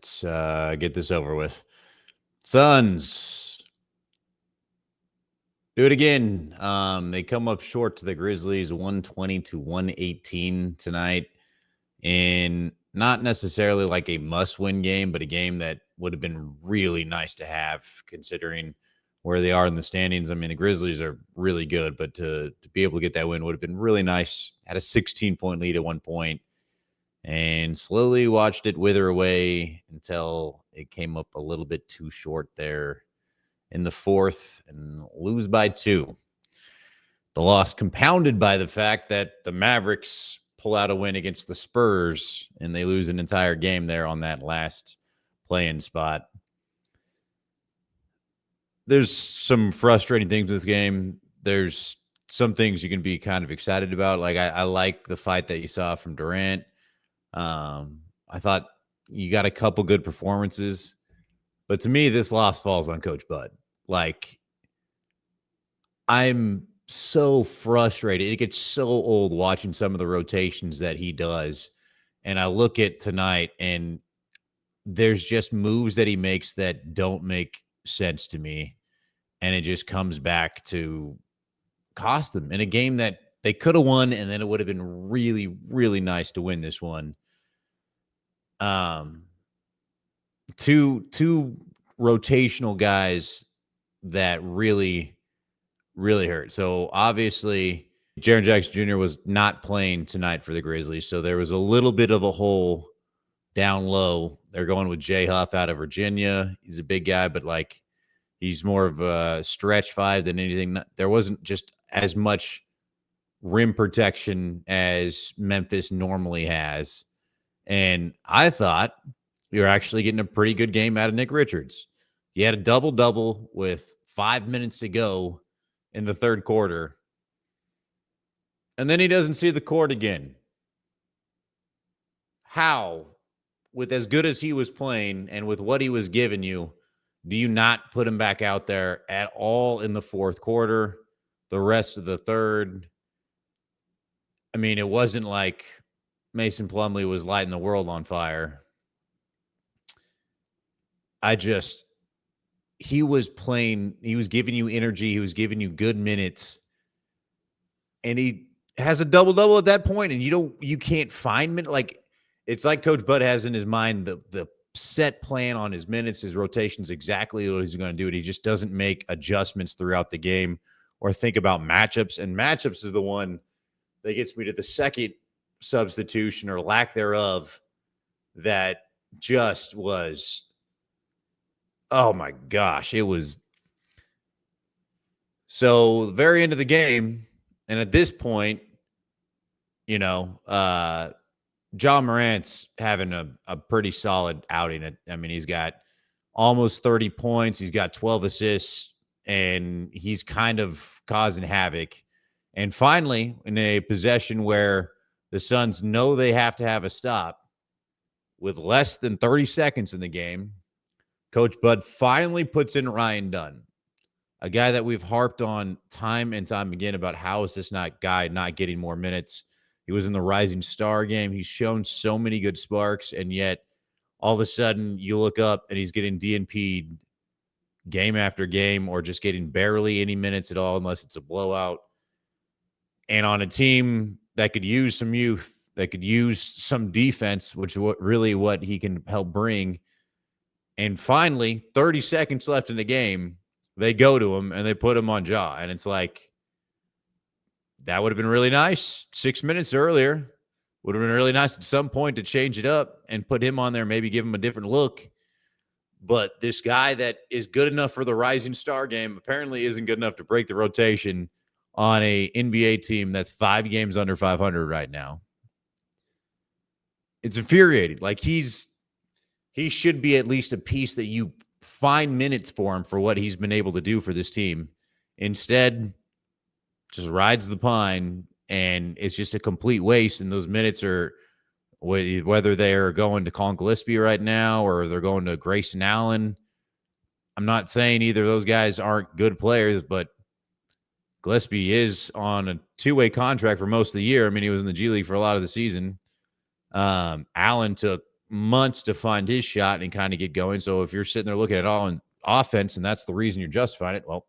Let's get this over with. Suns do it again. They come up short to the Grizzlies, 120-118 tonight, in not necessarily like a must-win game, but a game that would have been really nice to have considering where they are in the standings. I mean, the Grizzlies are really good, but to be able to get that win would have been really nice. Had a 16-point lead at one point and slowly watched it wither away until it came up a little bit too short there in the fourth and lose by 2. The loss compounded by the fact that the Mavericks pull out a win against the Spurs and they lose an entire game there on that last play-in spot. There's some frustrating things in this game. There's some things you can be kind of excited about. Like I like the fight that you saw from Durant. I thought you got a couple good performances, but to me, this loss falls on Coach Bud. Like, I'm so frustrated. It gets so old watching some of the rotations that he does. And I look at tonight and there's just moves that he makes that don't make sense to me. And it just comes back to cost them in a game that they could have won. And then it would have been really, really nice to win this one. Two rotational guys that really hurt. So obviously Jaren Jackson Jr. was not playing tonight for the Grizzlies. So there was a little bit of a hole down low. They're going with Jay Huff out of Virginia. He's a big guy, but like he's more of a stretch 5 than anything. There wasn't just as much rim protection as Memphis normally has. And I thought we were actually getting a pretty good game out of Nick Richards. He had a double-double with 5 minutes to go in the third quarter. And then he doesn't see the court again. How, with as good as he was playing and with what he was giving you, do you not put him back out there at all in the fourth quarter, the rest of the third? I mean, it wasn't like Mason Plumlee was lighting the world on fire. He was playing, he was giving you energy, he was giving you good minutes, and he has a double-double at that point, and you can't find minutes. Like, it's like Coach Bud has in his mind the set plan on his minutes, his rotations, exactly what he's going to do, and he just doesn't make adjustments throughout the game or think about matchups, and matchups is the one that gets me to the second substitution or lack thereof that just was, oh my gosh, it was. So the very end of the game, and at this point, John Morant's having a pretty solid outing. I mean, he's got almost 30 points. He's got 12 assists, and he's kind of causing havoc. And finally, in a possession where the Suns know they have to have a stop with less than 30 seconds in the game, Coach Bud finally puts in Ryan Dunn, a guy that we've harped on time and time again about how is this guy not getting more minutes. He was in the Rising Star game. He's shown so many good sparks, and yet all of a sudden you look up and he's getting DNP'd game after game or just getting barely any minutes at all unless it's a blowout. And on a team that could use some youth, that could use some defense, which is what he can help bring. And finally, 30 seconds left in the game, they go to him and they put him on Ja. And it's like, that would have been really nice 6 minutes earlier. Would have been really nice at some point to change it up and put him on there, maybe give him a different look. But this guy that is good enough for the Rising Star game apparently isn't good enough to break the rotation on a NBA team that's 5 games under 500 right now. It's infuriating. Like, he should be at least a piece that you find minutes for him for what he's been able to do for this team. Instead, just rides the pine, and it's just a complete waste. And those minutes are, whether they're going to Colin Gillespie right now or they're going to Grayson Allen. I'm not saying either of those guys aren't good players, but Gillespie is on a 2-way contract for most of the year. I mean, he was in the G League for a lot of the season. Allen took months to find his shot and kind of get going. So if you're sitting there looking at all in offense and that's the reason you're justifying it, well,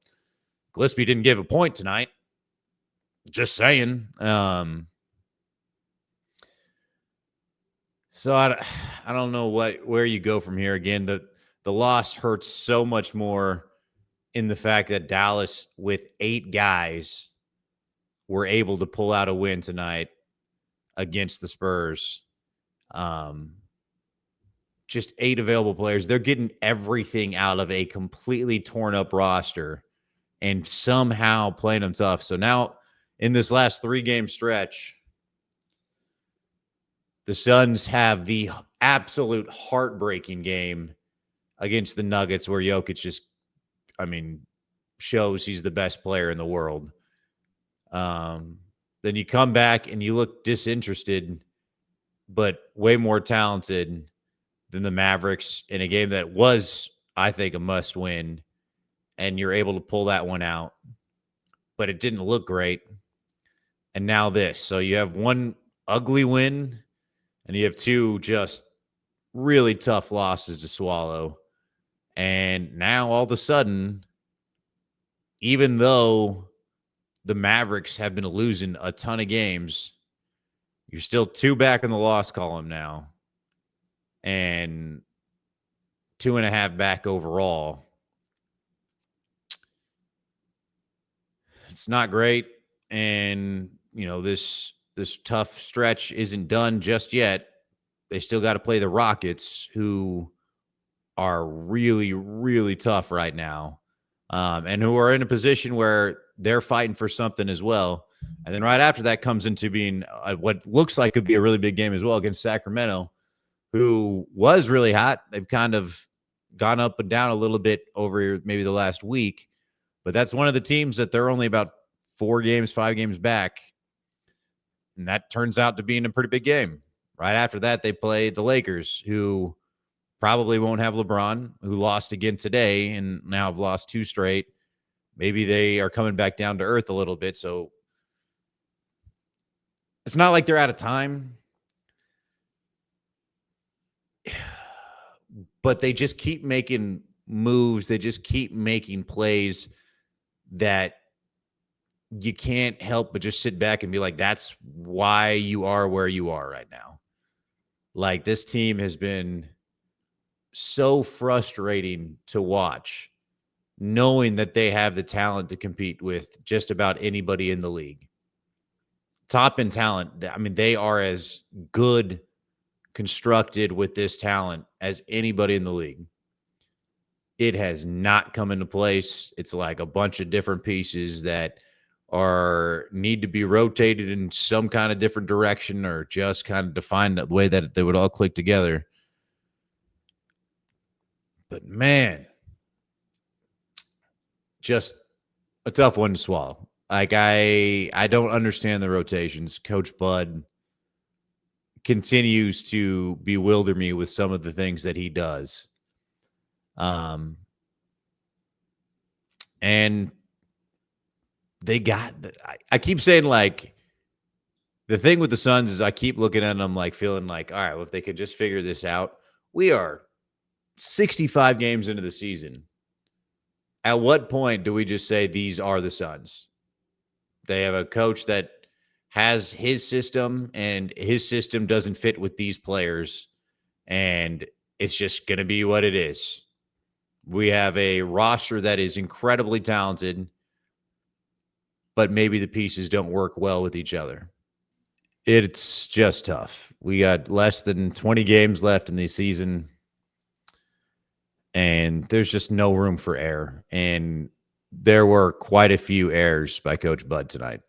Gillespie didn't give a point tonight. Just saying. So I don't know where you go from here. Again, the loss hurts so much more in the fact that Dallas, with 8 guys, were able to pull out a win tonight against the Spurs. Just 8 available players. They're getting everything out of a completely torn up roster and somehow playing them tough. So now in this last 3-game stretch, the Suns have the absolute heartbreaking game against the Nuggets where Jokic just, shows he's the best player in the world. Then you come back and you look disinterested, but way more talented than the Mavericks in a game that was, I think, a must win. And you're able to pull that one out. But it didn't look great. And now this. So you have 1 ugly win and you have 2 just really tough losses to swallow. And now all of a sudden, even though the Mavericks have been losing a ton of games, you're still 2 back in the loss column now. And 2.5 back overall. It's not great. And, this tough stretch isn't done just yet. They still got to play the Rockets, who are really, really tough right now. And who are in a position where they're fighting for something as well. And then right after that comes into being what looks like could be a really big game as well against Sacramento, who was really hot. They've kind of gone up and down a little bit over maybe the last week. But that's one of the teams that they're only about 5 games back. And that turns out to be a pretty big game. Right after that, they play the Lakers, who probably won't have LeBron, who lost again today and now have lost 2 straight. Maybe they are coming back down to earth a little bit. So it's not like they're out of time. But they just keep making moves. They just keep making plays that you can't help but just sit back and be like, that's why you are where you are right now. Like, this team has been so frustrating to watch, knowing that they have the talent to compete with just about anybody in the league. Top in talent. They are as good constructed with this talent as anybody in the league. It has not come into place. It's like a bunch of different pieces that need to be rotated in some kind of different direction, or just kind of define the way that they would all click together. But man, just a tough one to swallow. Like, I don't understand the rotations. Coach Bud continues to bewilder me with some of the things that he does. And they got, I keep saying, like, the thing with the Suns is I keep looking at them, like, feeling like, all right, well, if they could just figure this out. We are 65 games into the season. At what point do we just say these are the Suns? They have a coach that has his system, and his system doesn't fit with these players, and it's just going to be what it is. We have a roster that is incredibly talented, but maybe the pieces don't work well with each other. It's just tough. We got less than 20 games left in the season, and there's just no room for error. And there were quite a few errors by Coach Bud tonight.